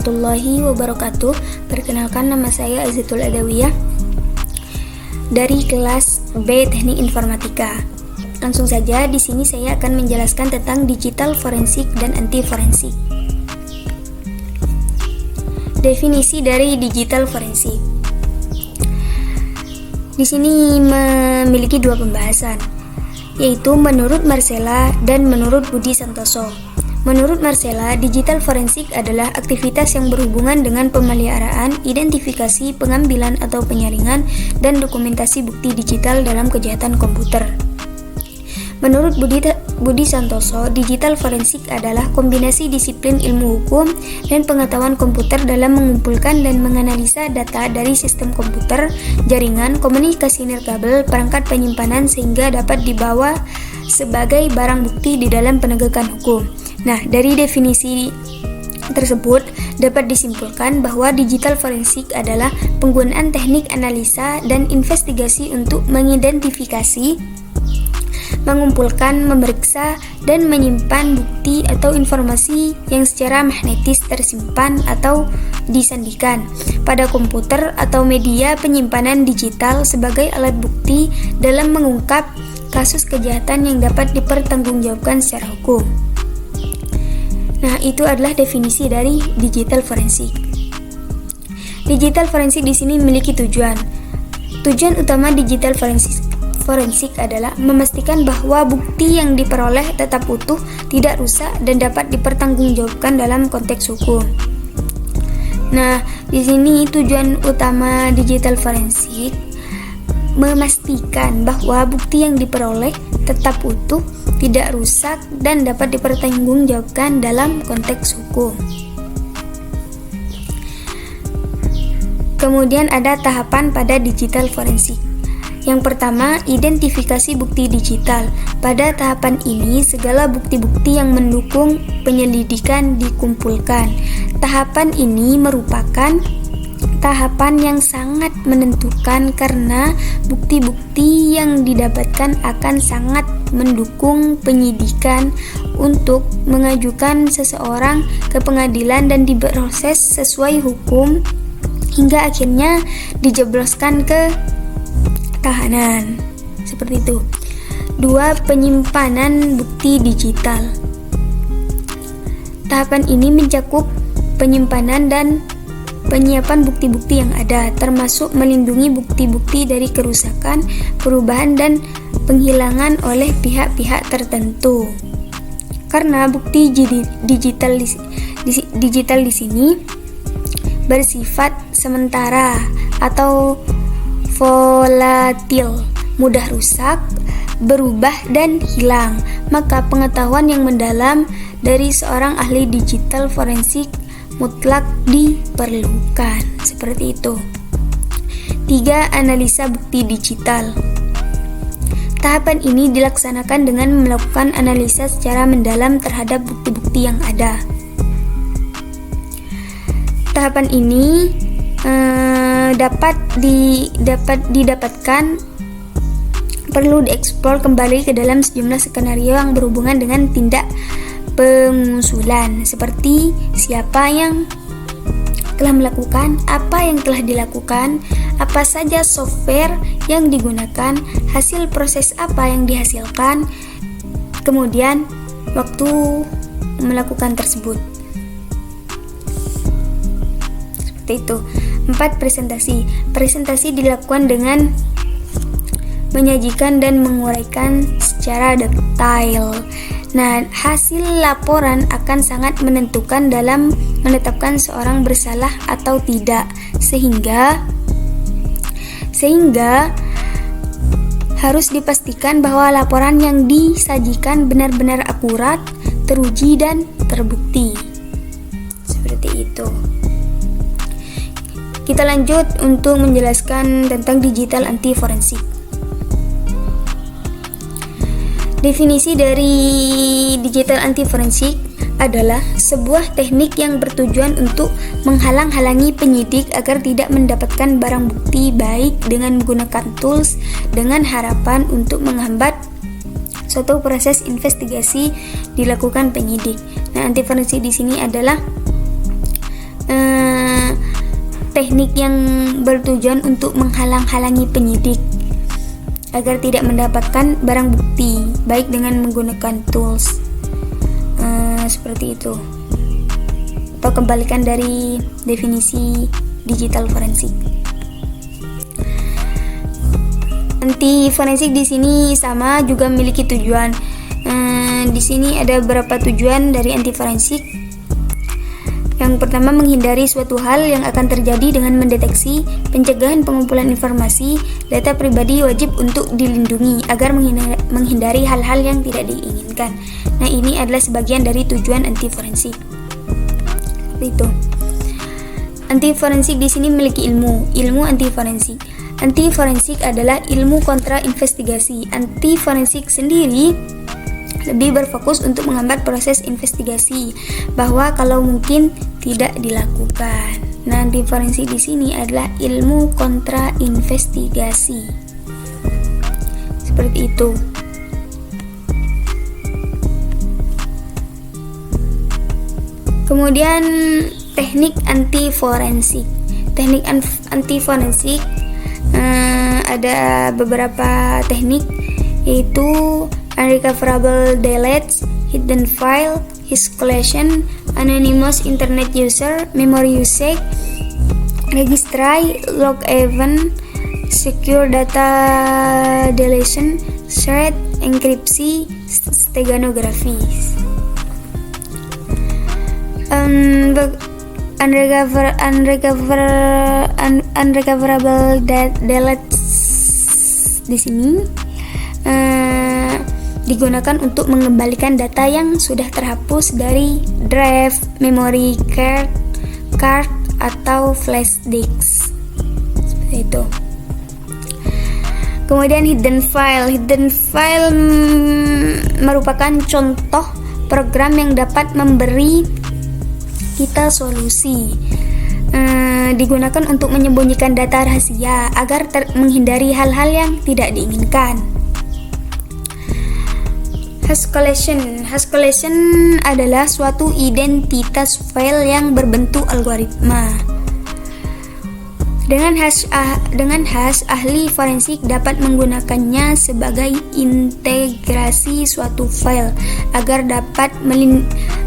warahmatullahi wabarakatuh. Perkenalkan, nama saya Azitul Adawiyah dari kelas B Teknik Informatika. Langsung saja, di sini saya akan menjelaskan tentang digital forensik dan anti forensik. Definisi dari digital forensik. Di sini memiliki dua pembahasan, yaitu menurut Marcella dan menurut Budi Santoso. Menurut Marcella, digital forensik adalah aktivitas yang berhubungan dengan pemeliharaan, identifikasi, pengambilan atau penyaringan, dan dokumentasi bukti digital dalam kejahatan komputer. Menurut Budi Santoso, digital forensik adalah kombinasi disiplin ilmu hukum dan pengetahuan komputer dalam mengumpulkan dan menganalisa data dari sistem komputer, jaringan, komunikasi nirkabel, perangkat penyimpanan sehingga dapat dibawa sebagai barang bukti di dalam penegakan hukum. Nah, dari definisi tersebut dapat disimpulkan bahwa digital forensik adalah penggunaan teknik analisa dan investigasi untuk mengidentifikasi, mengumpulkan, memeriksa, dan menyimpan bukti atau informasi yang secara magnetis tersimpan atau disandikan pada komputer atau media penyimpanan digital sebagai alat bukti dalam mengungkap kasus kejahatan yang dapat dipertanggungjawabkan secara hukum. Nah, itu adalah definisi dari digital forensik. Digital forensik di sini memiliki tujuan. Tujuan utama digital forensik adalah memastikan bahwa bukti yang diperoleh tetap utuh, tidak rusak, dan dapat dipertanggungjawabkan dalam konteks hukum. Nah, di sini tujuan utama digital forensik memastikan bahwa bukti yang diperoleh tetap utuh, tidak rusak, dan dapat dipertanggungjawabkan dalam konteks hukum. Kemudian ada tahapan pada digital forensik. Yang pertama, identifikasi bukti digital. Pada tahapan ini, segala bukti-bukti yang mendukung penyelidikan dikumpulkan. Tahapan ini merupakan tahapan yang sangat menentukan karena bukti-bukti yang didapatkan akan sangat mendukung penyidikan untuk mengajukan seseorang ke pengadilan dan diproses sesuai hukum hingga akhirnya dijebloskan ke tahanan. Seperti itu. 2. Penyimpanan bukti digital. Tahapan ini mencakup penyimpanan dan penyiapan bukti-bukti yang ada, termasuk melindungi bukti-bukti dari kerusakan, perubahan, dan penghilangan oleh pihak-pihak tertentu. Karena bukti digital di sini bersifat sementara atau volatil, mudah rusak, berubah, dan hilang, maka pengetahuan yang mendalam dari seorang ahli digital forensik mutlak diperlukan. Seperti itu. 3. Analisa bukti digital. Tahapan ini dilaksanakan dengan melakukan analisa secara mendalam terhadap bukti-bukti yang ada. Tahapan ini dapat didapatkan perlu dieksplor kembali ke dalam sejumlah skenario yang berhubungan dengan tindak pengusulan, seperti siapa yang telah melakukan, apa yang telah dilakukan, apa saja software yang digunakan, hasil proses apa yang dihasilkan, kemudian waktu melakukan tersebut. Seperti itu. 4. Presentasi. Presentasi dilakukan dengan menyajikan dan menguraikan secara detail. Nah, hasil laporan akan sangat menentukan dalam menetapkan seorang bersalah atau tidak, sehingga harus dipastikan bahwa laporan yang disajikan benar-benar akurat, teruji, dan terbukti. Seperti itu. Kita lanjut untuk menjelaskan tentang digital anti forensik. Definisi dari digital anti forensik adalah sebuah teknik yang bertujuan untuk menghalang-halangi penyidik agar tidak mendapatkan barang bukti, baik dengan menggunakan tools dengan harapan untuk menghambat suatu proses investigasi dilakukan penyidik. Nah, anti forensik di sini adalah teknik yang bertujuan untuk menghalang-halangi penyidik agar tidak mendapatkan barang bukti, baik dengan menggunakan tools seperti itu. Atau kembalikan dari definisi digital forensik. Anti forensik di sini sama juga memiliki tujuan. Di sini ada beberapa tujuan dari anti forensik. Yang pertama, menghindari suatu hal yang akan terjadi dengan mendeteksi. Pencegahan pengumpulan informasi data pribadi wajib untuk dilindungi agar menghindari hal-hal yang tidak diinginkan. Nah, ini adalah sebagian dari tujuan anti forensik. Itu. Anti forensik di sini memiliki ilmu anti forensik. Anti forensik adalah ilmu kontra investigasi. Anti forensik sendiri lebih berfokus untuk menghambat proses investigasi, bahwa kalau mungkin tidak dilakukan. Nah, anti forensik di sini adalah ilmu kontra investigasi. Seperti itu. Kemudian teknik anti forensik. Teknik anti forensik ada beberapa teknik, yaitu unrecoverable deletes, hidden file, escalation, anonymous internet user, memory usage, registry, log event, secure data deletion, thread, enkripsi, steganography. Unrecoverable deletes di sini digunakan untuk mengembalikan data yang sudah terhapus dari drive, memory card atau flash disk. Seperti itu. Kemudian hidden file merupakan contoh program yang dapat memberi kita solusi. Digunakan untuk menyembunyikan data rahasia agar menghindari hal-hal yang tidak diinginkan. Hash collection adalah suatu identitas file yang berbentuk algoritma. Dengan hash, ahli forensik dapat menggunakannya sebagai integrasi suatu file agar dapat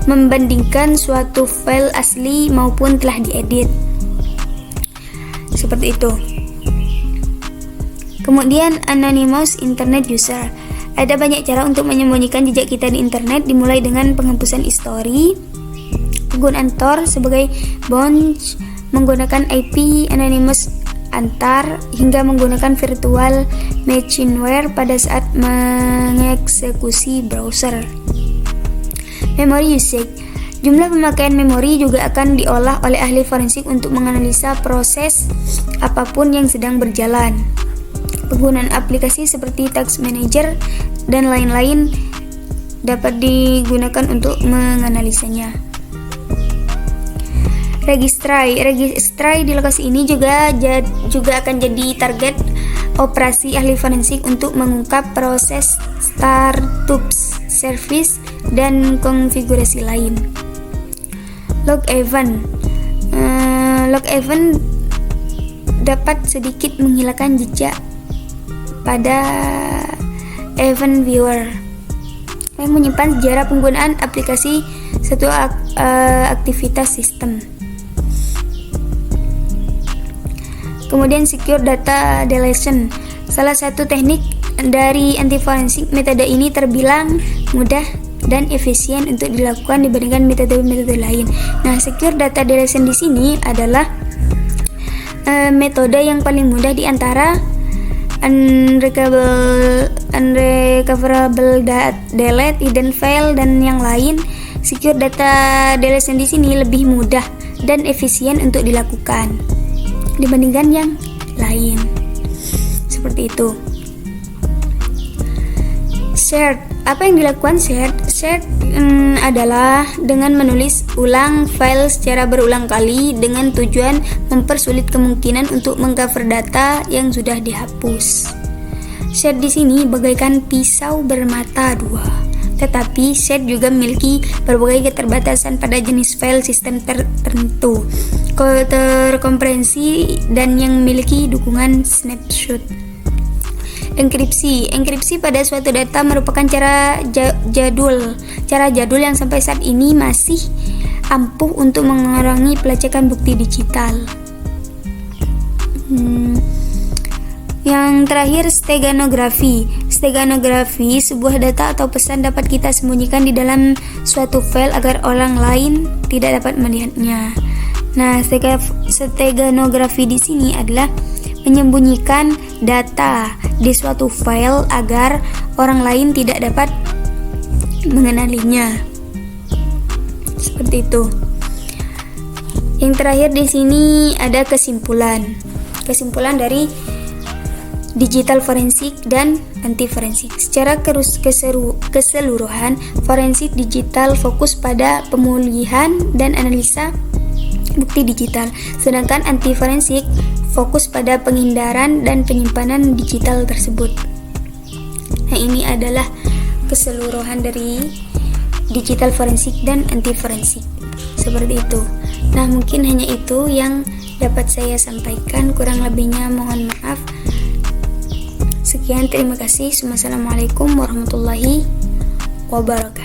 membandingkan suatu file asli maupun telah diedit. Seperti itu. Kemudian anonymous internet user. Ada banyak cara untuk menyembunyikan jejak kita di internet, dimulai dengan penghapusan history, penggunaan Tor sebagai bounce, menggunakan IP anonymous antar, hingga menggunakan virtual machineware pada saat mengeksekusi browser. Memory usage. Jumlah pemakaian memori juga akan diolah oleh ahli forensik untuk menganalisa proses apapun yang sedang berjalan. Penggunaan aplikasi seperti Task Manager dan lain-lain dapat digunakan untuk menganalisanya. Registry di lokasi ini juga akan jadi target operasi ahli forensik untuk mengungkap proses startup service dan konfigurasi lain. Log event dapat sedikit menghilangkan jejak pada event viewer yang menyimpan sejarah penggunaan aplikasi satu aktivitas sistem. Kemudian secure data deletion. Salah satu teknik dari anti forensik, metode ini terbilang mudah dan efisien untuk dilakukan dibandingkan metode-metode lain. Nah, secure data deletion di sini adalah metode yang paling mudah di antara unrecoverable delete, hidden file, dan yang lain. Secure data deletion di sini lebih mudah dan efisien untuk dilakukan dibandingkan yang lain. Seperti itu. Shared. Apa yang dilakukan shared adalah dengan menulis ulang file secara berulang kali dengan tujuan mempersulit kemungkinan untuk mengcover data yang sudah dihapus. Shared di sini bagaikan pisau bermata dua, tetapi shared juga memiliki berbagai keterbatasan pada jenis file sistem tertentu. terkompresi dan yang memiliki dukungan snapshot. Enkripsi pada suatu data merupakan cara jadul yang sampai saat ini masih ampuh untuk mengurangi pelacakan bukti digital. Yang terakhir, steganografi. Steganografi, sebuah data atau pesan dapat kita sembunyikan di dalam suatu file agar orang lain tidak dapat melihatnya. Nah, steganografi di sini adalah menyembunyikan data di suatu file agar orang lain tidak dapat mengenalinya. Seperti itu. Yang terakhir di sini ada kesimpulan. Kesimpulan dari digital forensik dan anti forensik. Secara keseluruhan, forensik digital fokus pada pemulihan dan analisa bukti digital, sedangkan anti forensik fokus pada penghindaran dan penyimpanan digital tersebut. Nah, ini adalah keseluruhan dari digital forensik dan anti forensik. Seperti itu. Nah, mungkin hanya itu yang dapat saya sampaikan, kurang lebihnya mohon maaf. Sekian, terima kasih. Wassalamualaikum warahmatullahi wabarakatuh.